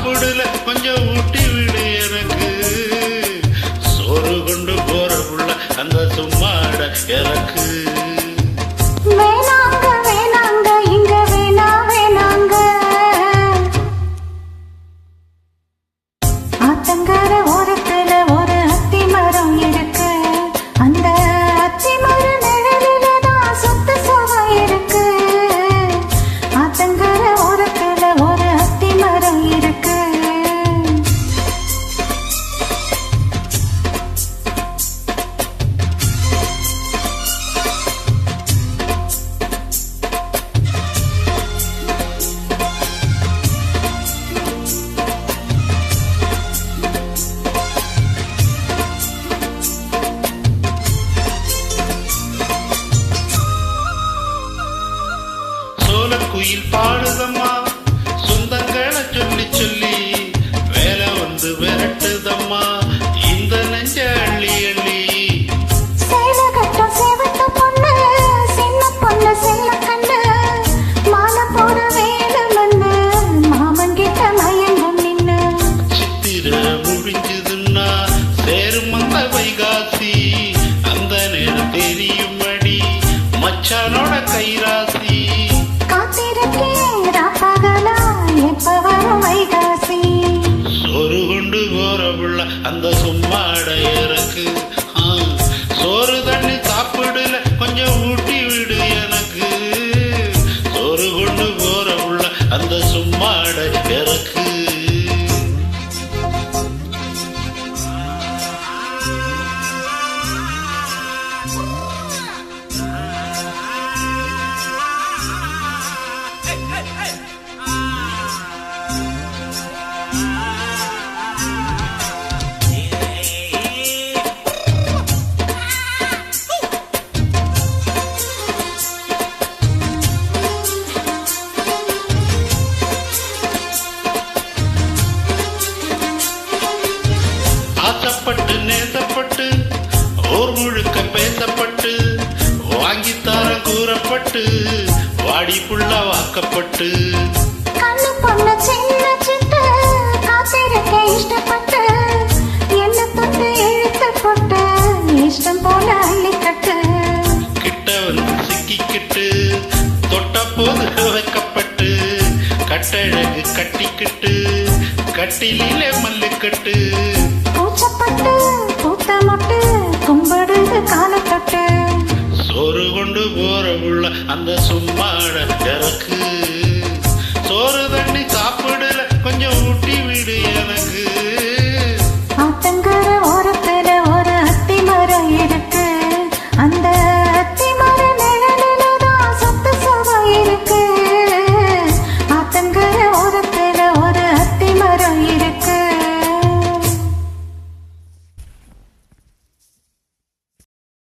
சாப்பிடல கொஞ்சம் ஊட்டி விடு எனக்கு. சோறு கொண்டு போற புள்ள அந்த சும்மாட எனக்கு. வேணாங்க வேணாங்க இங்க வேணா வேணாங்க. ஆத்தங்கர ஓரத்துல ஒரு அத்தி மரம் இருக்கு. அந்த அத்தி மர நிழலில தான் சொத்து சுகம் இருக்கு. ஆத்தங்கர ஓரத்துல ஒரு அத்தி மரம் இருக்கு. குயில் பாடுதம்மா சொந்தங்களை சொல்லி சொல்லி வேலை வந்து விரட்டுதம்மா இந்த நெஞ்ச அள்ளி அள்ளி. சேலை கட்டும் சேவத்த பொண்ணு சின்ன பொண்ணு செல்ல கண்ணு மாலை போட வேலை மண்ணு மாமன் கிட்ட மயங்கும் நின்னு. சித்திர முடிஞ்சதுன்னா சேரும் அந்த வைகாசி அந்த நேரம் தெரியும்படி மச்சானோட கைராசி. சோறு கொண்டு போற புள்ள அந்த சும்மாட எனக்கு. சோறு தண்ணி சாப்பிடல கொஞ்சம் ஊட்டி விடு எனக்கு. சோறு கொண்டு போற புள்ள அந்த சும்மாட எனக்கு. ஆசைப்பட்டு நேசப்பட்டு ஓர் முழுக்க பேசப்பட்டு வாங்கித்தார கூறப்பட்டு வாடி புள்ள வாக்கப்பட்டு. கண்ணு பொண்ணு சின்ன சிட்டு காத்திருக்க இஷ்டப்பட்டு என்ன தொட்டு இழுத்து போட்டு இஷ்டம் போல அள்ளிக்கட்டு. கிட்ட வந்து சிக்கிக்கிட்டு தொட்ட போது வைக்கப்பட்டு கட்டழகு கட்டிக்கிட்டு கட்டிலே மல்லுக்கட்டு. பூச்சப்பட்டு பூத்த மொட்டு கும்பிடுது காலை தொட்டு. சோறு கொண்டு போற புள்ள அந்த சும்மாட எனக்கு. சோறு தண்ணி சாப்பிடல கொஞ்சம் ஊட்டி விடு எனக்கு.